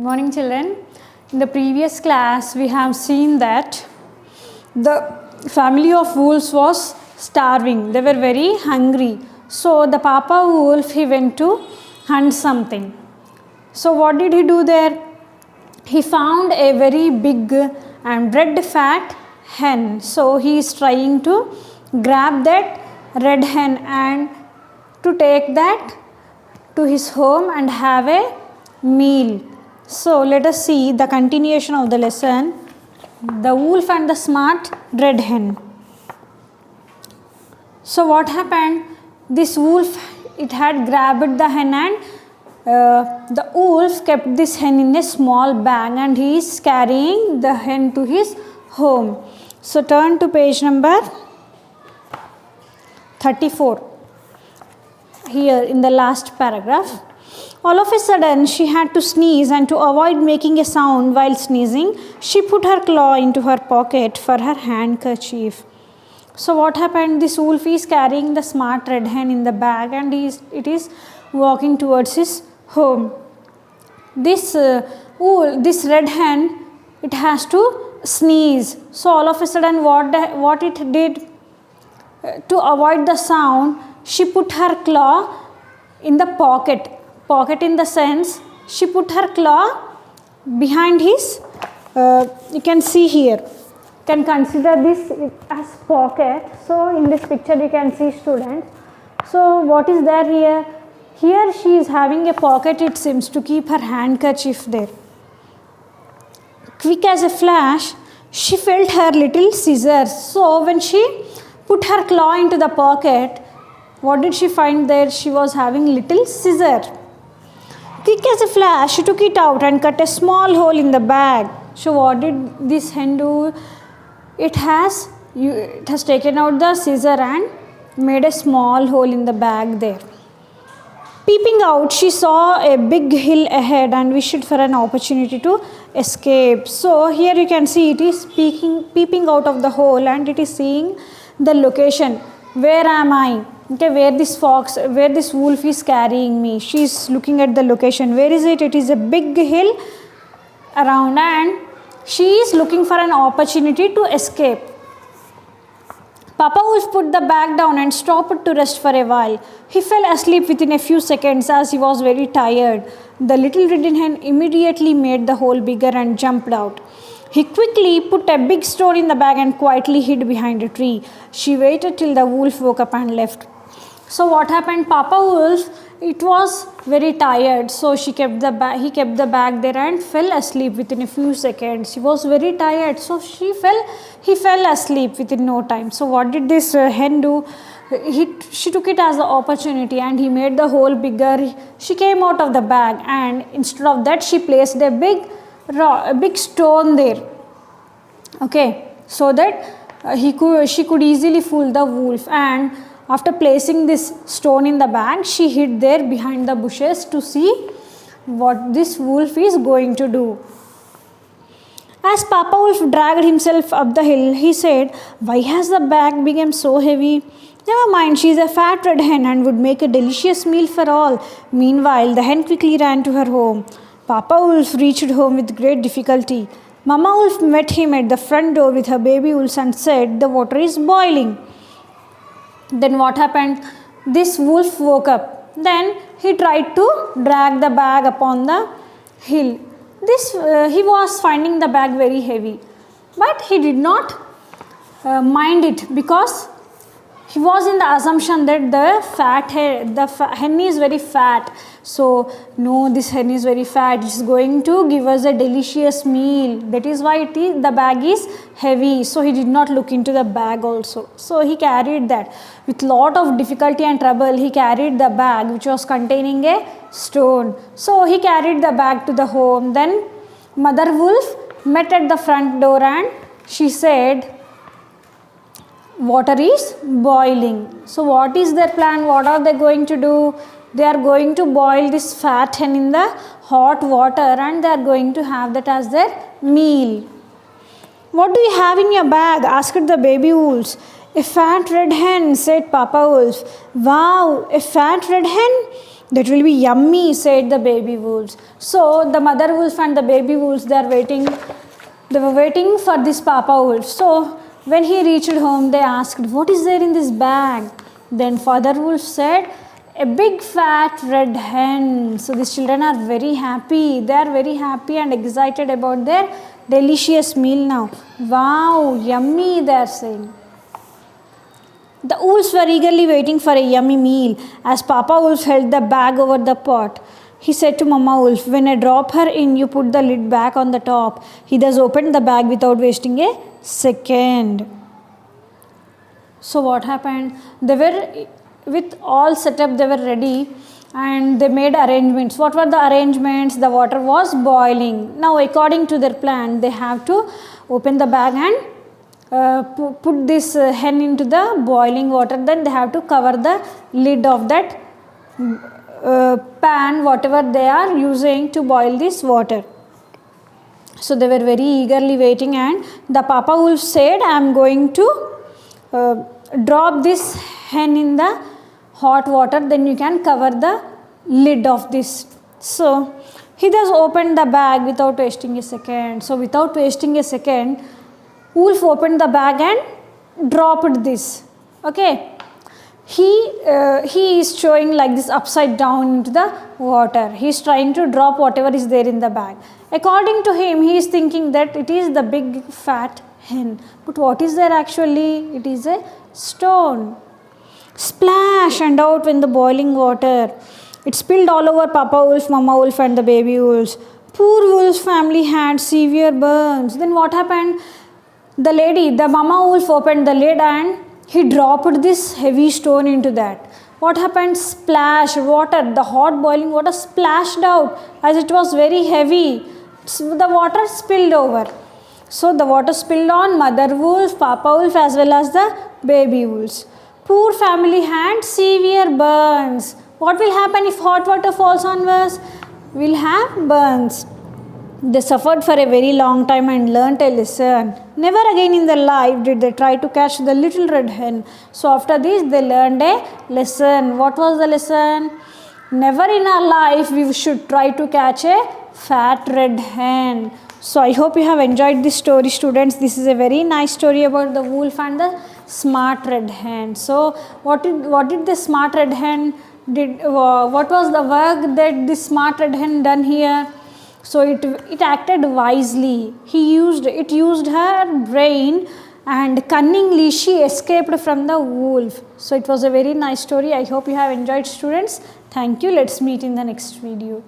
Morning children. In the previous class we have seen that the family of wolves was starving. They were very hungry. So the Papa wolf, he went to hunt something. So what did he do there? He found a very big and red fat hen. So he is trying to grab that red hen and to take that to his home and have a meal. So let us see the continuation of the lesson. The wolf and the smart red hen. So what happened? This wolf, it had grabbed the hen and the wolf kept this hen in a small bag and he is carrying the hen to his home. So turn to page number 34. Here in the last paragraph. All of a sudden she had to sneeze, and to avoid making a sound while sneezing, she put her claw into her pocket for her handkerchief. So what happened? This wolf is carrying the smart red hen in the bag and it is walking towards his home. This red hen, it has to sneeze. So all of a sudden what it did, to avoid the sound, she put her claw in the pocket. Pocket in the sense, she put her claw behind his, you can see here, can consider this as pocket. So in this picture you can see students. So what is there here? Here she is having a pocket, it seems, to keep her handkerchief there. Quick as a flash, she felt her little scissors. So when she put her claw into the pocket, what did she find there? She was having little scissor. Quick as a flash, she took it out and cut a small hole in the bag. So what did this hen do? It has taken out the scissor and made a small hole in the bag there. Peeping out, she saw a big hill ahead and wished for an opportunity to escape. So here you can see it is peeping out of the hole and it is seeing the location. Where am I? Okay, where this wolf is carrying me. She is looking at the location. Where is it? It is a big hill around and she is looking for an opportunity to escape. Papa wolf put the bag down and stopped to rest for a while. He fell asleep within a few seconds as he was very tired. The little red hen immediately made the hole bigger and jumped out. He quickly put a big stone in the bag and quietly hid behind a tree. She waited till the wolf woke up and left. So what happened? Papa wolf, it was very tired, so he kept the bag there and fell asleep within a few seconds. He was very tired, so he fell asleep within no time. So what did this hen do? She took it as the opportunity and he made the hole bigger. She came out of the bag and instead of that she placed a big stone there. Okay, so that she could easily fool the wolf, and after placing this stone in the bag, she hid there behind the bushes to see what this wolf is going to do. As Papa Wolf dragged himself up the hill, he said, "Why has the bag become so heavy? Never mind, she is a fat red hen and would make a delicious meal for all." Meanwhile, the hen quickly ran to her home. Papa Wolf reached home with great difficulty. Mama Wolf met him at the front door with her baby wolves and said, "The water is boiling." Then what happened? This wolf woke up. Then he tried to drag the bag upon the hill. He was finding the bag very heavy, but he did not mind it because he was in the assumption that the hen is very fat. So no, this hen is very fat. It is going to give us a delicious meal. That is why the bag is heavy. So he did not look into the bag also. So he carried that with lot of difficulty and trouble. He carried the bag which was containing a stone. So he carried the bag to the home. Then Mother Wolf met at the front door and she said, "Water is boiling." So what is their plan? What are they going to do? They are going to boil this fat hen in the hot water and they are going to have that as their meal. "What do you have in your bag?" asked the baby wolves. "A fat red hen," said Papa Wolf. "Wow, a fat red hen? That will be yummy, said the baby wolves. So the mother wolf and the baby wolves, they were waiting for this Papa wolf. So when he reached home, they asked, what is there in this bag? Then father wolf said, a big fat red hen. So these children are very happy. They are very happy and excited about their delicious meal now. Wow, yummy, they are saying. The wolves were eagerly waiting for a yummy meal. As Papa Wolf held the bag over the pot, he said to Mama Wolf, when I drop her in, you put the lid back on the top. He thus opened the bag without wasting a second. So what happened? They were, with all setup, they were ready and they made arrangements. What were the arrangements? The water was boiling. Now according to their plan, they have to open the bag and put this hen into the boiling water. Then they have to cover the lid of that pan, whatever they are using to boil this water. So they were very eagerly waiting, and the Papa Wolf said, I am going to drop this hen in the hot water, then you can cover the lid of this. So he thus opened the bag without wasting a second. So without wasting a second, Wolf opened the bag and dropped this. Okay, he is showing like this upside down into the water. He is trying to drop whatever is there in the bag. According to him, he is thinking that it is the big fat hen. But what is there actually? It is a stone. Splash, and out went the boiling water. It spilled all over Papa Wolf, Mama Wolf and the baby wolves. Poor Wolf's family had severe burns. Then what happened? The Mama Wolf opened the lid and he dropped this heavy stone into that. What happened? Splash, water, the hot boiling water splashed out as it was very heavy. The water spilled over. So the water spilled on Mother Wolf, Papa Wolf as well as the baby wolves. Poor family had severe burns. What will happen if hot water falls on us? We'll have burns. They suffered for a very long time and learnt a lesson. Never again in their life did they try to catch the little red hen. So after this, they learned a lesson. What was the lesson? Never in our life we should try to catch a fat red hen. So I hope you have enjoyed this story, students. This is a very nice story about the wolf and the smart red hen. So what did the smart red hen did? What was the work that the smart red hen done here? So it acted wisely. It used her brain, and cunningly she escaped from the wolf. So it was a very nice story. I hope you have enjoyed, students. Thank you. Let's meet in the next video.